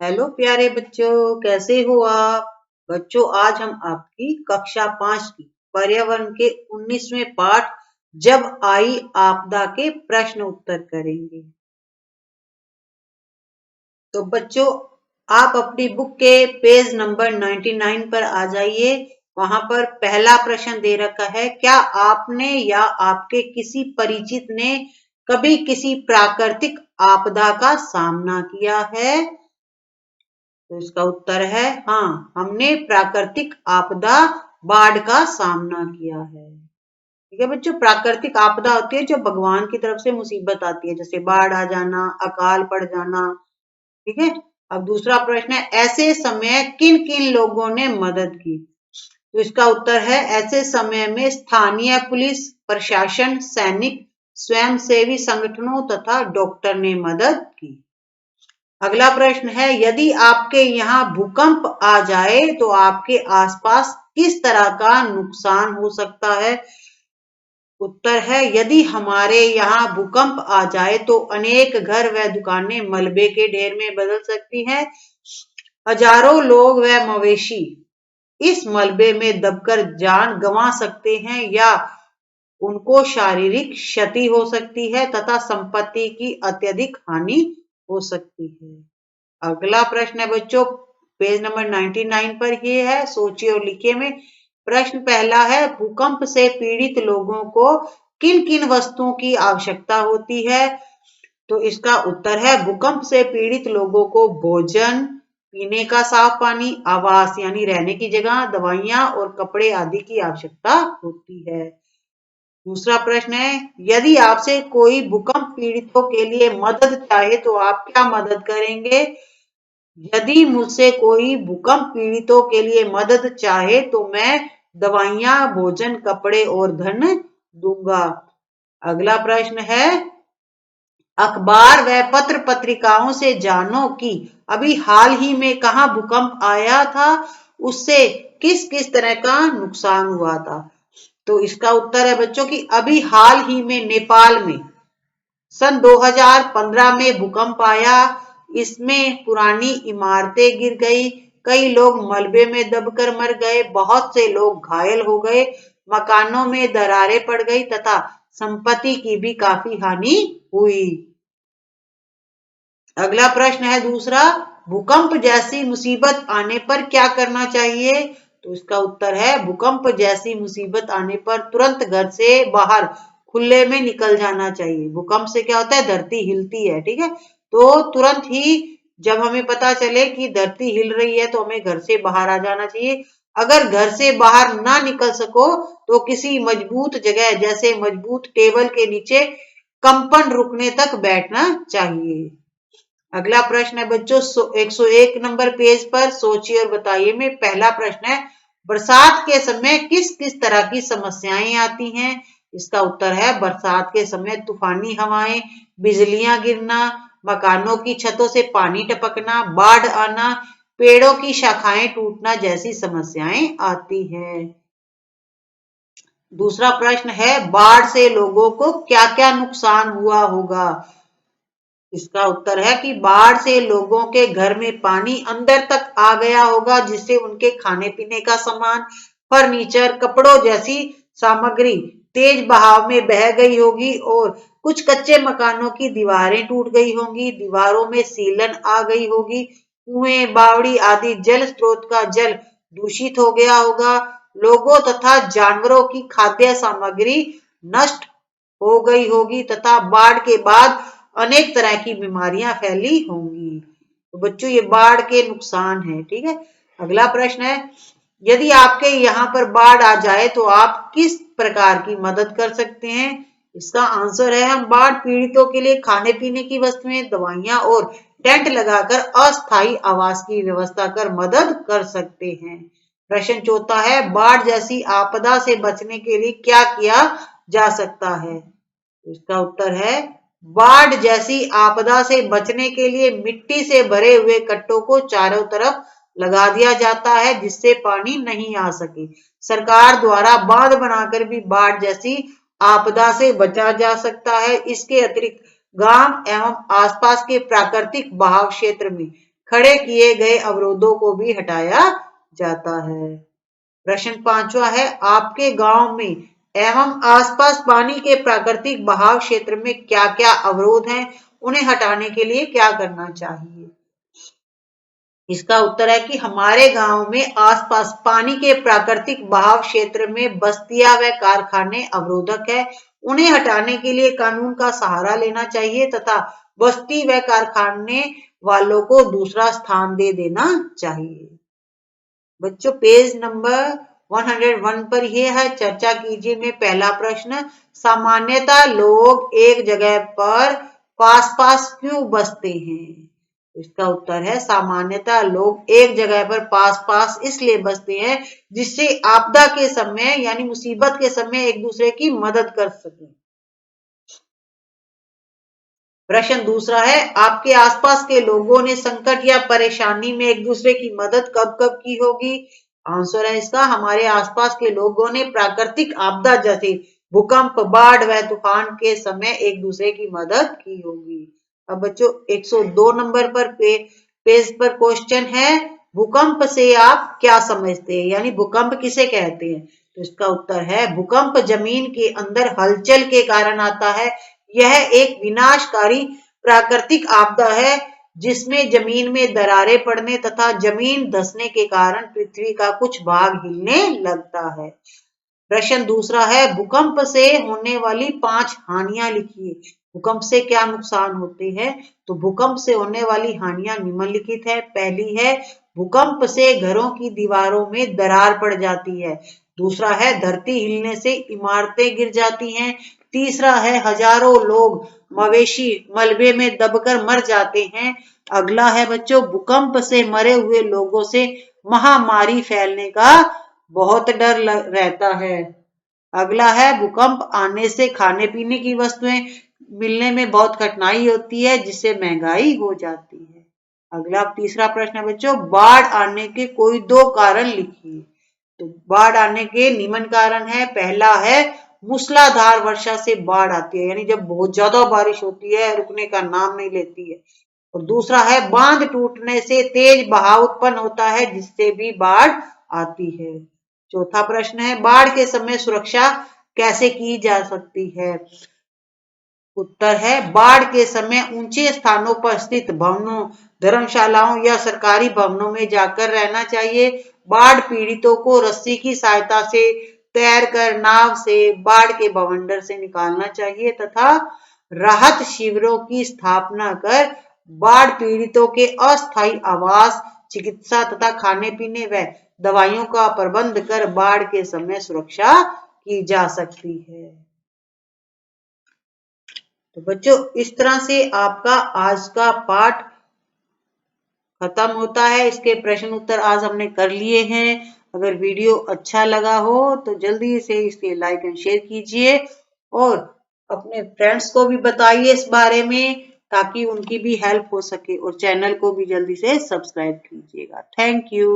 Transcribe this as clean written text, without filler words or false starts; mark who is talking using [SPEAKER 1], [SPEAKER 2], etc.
[SPEAKER 1] Hello प्यारे बच्चों, कैसे हो आप? बच्चों, आज हम आपकी कक्षा 5 की पर्यावरण के 19वें पाठ जब आई आपदा के प्रश्न उत्तर करेंगे। तो बच्चों, आप अपनी बुक के पेज नंबर 99 पर आ जाइए। वहां पर पहला प्रश्न दे रखा है, क्या आपने या आपके किसी परिचित ने कभी किसी प्राकृतिक आपदा का सामना किया है? तो इसका उत्तर है हाँ, हमने प्राकृतिक आपदा बाढ़ का सामना किया है। ठीक है बच्चों, प्राकृतिक आपदा होती है जो भगवान की तरफ से मुसीबत आती है, जैसे बाढ़ आ जाना, अकाल पड़ जाना। ठीक है। अब दूसरा प्रश्न है, ऐसे समय किन किन लोगों ने मदद की? तो इसका उत्तर है, ऐसे समय में स्थानीय पुलिस प्रशासन, सैनिक, स्वयंसेवी संगठनों तथा डॉक्टर ने मदद की। अगला प्रश्न है, यदि आपके यहाँ भूकंप आ जाए तो आपके आसपास किस तरह का नुकसान हो सकता है? उत्तर है, यदि हमारे यहाँ भूकंप आ जाए तो अनेक घर व दुकानें मलबे के ढेर में बदल सकती हैं। हजारों लोग व मवेशी इस मलबे में दबकर जान गंवा सकते हैं या उनको शारीरिक क्षति हो सकती है तथा संपत्ति की अत्यधिक हानि हो सकती है। अगला प्रश्न है बच्चों, पेज नंबर 99 पर ये है, सोचिए और लिखिए में। प्रश्न पहला है, भूकंप से पीड़ित लोगों को किन किन वस्तुओं की आवश्यकता होती है? तो इसका उत्तर है, भूकंप से पीड़ित लोगों को भोजन, पीने का साफ पानी, आवास यानी रहने की जगह, दवाइयां और कपड़े आदि की आवश्यकता होती है। दूसरा प्रश्न है, यदि आपसे कोई भूकंप पीड़ितों के लिए मदद चाहे तो आप क्या मदद करेंगे? यदि मुझसे कोई भूकंप पीड़ितों के लिए मदद चाहे तो मैं दवाइयां, भोजन, कपड़े और धन दूंगा। अगला प्रश्न है, अखबार व पत्र पत्रिकाओं से जानो कि अभी हाल ही में कहाँ भूकंप आया था, उससे किस किस तरह का नुकसान हुआ था? तो इसका उत्तर है बच्चों कि अभी हाल ही में नेपाल में सन 2015 में भूकंप आया। इसमें पुरानी इमारतें गिर गई, कई लोग मलबे में दबकर मर गए, बहुत से लोग घायल हो गए, मकानों में दरारें पड़ गई तथा संपत्ति की भी काफी हानि हुई। अगला प्रश्न है दूसरा, भूकंप जैसी मुसीबत आने पर क्या करना चाहिए? तो इसका उत्तर है, भूकंप जैसी मुसीबत आने पर तुरंत घर से बाहर खुले में निकल जाना चाहिए। भूकंप से क्या होता है, धरती हिलती है। ठीक है, तो तुरंत ही जब हमें पता चले कि धरती हिल रही है तो हमें घर से बाहर आ जाना चाहिए। अगर घर से बाहर ना निकल सको तो किसी मजबूत जगह जैसे मजबूत टेबल के नीचे कंपन रुकने तक बैठना चाहिए। अगला प्रश्न है बच्चों 101 नंबर पेज पर, सोचिए और बताइए में। पहला प्रश्न है, बरसात के समय किस किस तरह की समस्याएं आती हैं? इसका उत्तर है, बरसात के समय तूफानी हवाएं, बिजलियां गिरना, मकानों की छतों से पानी टपकना, बाढ़ आना, पेड़ों की शाखाएं टूटना जैसी समस्याएं आती हैं। दूसरा प्रश्न है, बाढ़ से लोगों को क्या क्या नुकसान हुआ होगा? इसका उत्तर है कि बाढ़ से लोगों के घर में पानी अंदर तक आ गया होगा, जिससे उनके खाने पीने का सामान, फर्नीचर, कपड़ों जैसी सामग्री तेज बहाव में बह गई होगी और कुछ कच्चे मकानों की दीवारें टूट गई होंगी, दीवारों में सीलन आ गई होगी, कुएं, बावड़ी आदि जल स्रोत का जल दूषित हो गया होगा, लोगों तथा जानवरों की खाद्य सामग्री नष्ट हो गई होगी तथा बाढ़ के बाद अनेक तरह की बीमारियां फैली होंगी। तो बच्चों, ये बाढ़ के नुकसान है। ठीक है। अगला प्रश्न है, यदि आपके यहाँ पर बाढ़ आ जाए तो आप किस प्रकार की मदद कर सकते हैं? इसका आंसर है, हम बाढ़ पीड़ितों के लिए खाने पीने की वस्तुएं, दवाइयां और टेंट लगाकर अस्थायी आवास की व्यवस्था कर मदद कर सकते हैं। प्रश्न चौथा है, बाढ़ जैसी आपदा से बचने के लिए क्या किया जा सकता है? इसका उत्तर है, बाढ़ जैसी आपदा से बचने के लिए मिट्टी से भरे हुए कट्टों को चारों तरफ लगा दिया जाता है, जिससे पानी नहीं आ सके। सरकार द्वारा बांध बनाकर भी बाढ़ जैसी आपदा से बचा जा सकता है। इसके अतिरिक्त गांव एवं आसपास के प्राकृतिक बहाव क्षेत्र में खड़े किए गए अवरोधों को भी हटाया जाता है। प्रश्न 5वां है, आपके गांव में एवं आसपास पानी के प्राकृतिक बहाव क्षेत्र में क्या क्या अवरोध हैं, उन्हें हटाने के लिए क्या करना चाहिए? इसका उत्तर है कि हमारे गांव में आसपास पानी के प्राकृतिक बहाव क्षेत्र में बस्तियां व कारखाने अवरोधक है। उन्हें हटाने के लिए कानून का सहारा लेना चाहिए तथा बस्ती व कारखाने वालों को दूसरा स्थान दे देना चाहिए। बच्चों पेज नंबर 101 पर यह है, चर्चा कीजिए में पहला प्रश्न, सामान्यतः लोग एक जगह पर पास पास क्यों बसते हैं? इसका उत्तर है, सामान्यतः लोग एक जगह पर पास पास इसलिए बसते हैं जिससे आपदा के समय यानी मुसीबत के समय एक दूसरे की मदद कर सकें। प्रश्न दूसरा है, आपके आसपास के लोगों ने संकट या परेशानी में एक दूसरे की मदद कब कब की होगी? आंसर है इसका, हमारे आसपास के लोगों ने प्राकृतिक आपदा जैसे भूकंप, बाढ़ व तूफान के समय एक दूसरे की मदद की होगी। अब बच्चों 102 नंबर पर पेज पर क्वेश्चन है, भूकंप से आप क्या समझते हैं, यानी भूकंप किसे कहते हैं? तो इसका उत्तर है, भूकंप जमीन के अंदर हलचल के कारण आता है। यह एक विनाशकारी प्राकृतिक आपदा है जिसमें जमीन में दरारें पड़ने तथा जमीन धंसने के कारण पृथ्वी का कुछ भाग हिलने लगता है। प्रश्न दूसरा है, भूकंप से होने वाली 5 हानियां लिखिए। भूकंप से क्या नुकसान होते हैं? तो भूकंप से होने वाली हानियां निम्नलिखित है। पहली है, भूकंप से घरों की दीवारों में दरार पड़ जाती है। दूसरा है, धरती हिलने से इमारतें गिर जाती हैं। तीसरा है, हजारों लोग मवेशी मलबे में दबकर मर जाते हैं। अगला है बच्चों, भूकंप से मरे हुए लोगों से महामारी फैलने का बहुत डर रहता है। अगला है, भूकंप आने से खाने पीने की वस्तुएं मिलने में बहुत कठिनाई होती है जिससे महंगाई हो जाती है। अगला तीसरा प्रश्न है बच्चों, बाढ़ आने के कोई 2 कारण लिखिए। तो बाढ़ आने के निम्न कारण है, पहला है मूसलाधार वर्षा से बाढ़ आती है, यानी जब बहुत ज्यादा बारिश होती है, रुकने का नाम नहीं लेती है। और दूसरा है, बांध टूटने से तेज बहाव उत्पन्न होता है जिससे भी बाढ़ आती है। चौथा प्रश्न है, बाढ़ के समय सुरक्षा कैसे की जा सकती है? उत्तर है, बाढ़ के समय ऊंचे स्थानों पर स्थित भवनों, धर्मशालाओं या सरकारी भवनों में जाकर रहना चाहिए। बाढ़ पीड़ितों को रस्सी की सहायता से तैरकर नाव से बाढ़ के बवंडर से निकालना चाहिए तथा राहत शिविरों की स्थापना कर बाढ़ पीड़ितों के अस्थायी आवास, चिकित्सा तथा खाने पीने व दवाइयों का प्रबंध कर बाढ़ के समय सुरक्षा की जा सकती है। तो बच्चों इस तरह से आपका आज का पाठ खत्म होता है। इसके प्रश्न उत्तर आज हमने कर लिए हैं। अगर वीडियो अच्छा लगा हो तो जल्दी से इसे लाइक एंड शेयर कीजिए और अपने फ्रेंड्स को भी बताइए इस बारे में ताकि उनकी भी हेल्प हो सके और चैनल को भी जल्दी से सब्सक्राइब कीजिएगा। Thank you.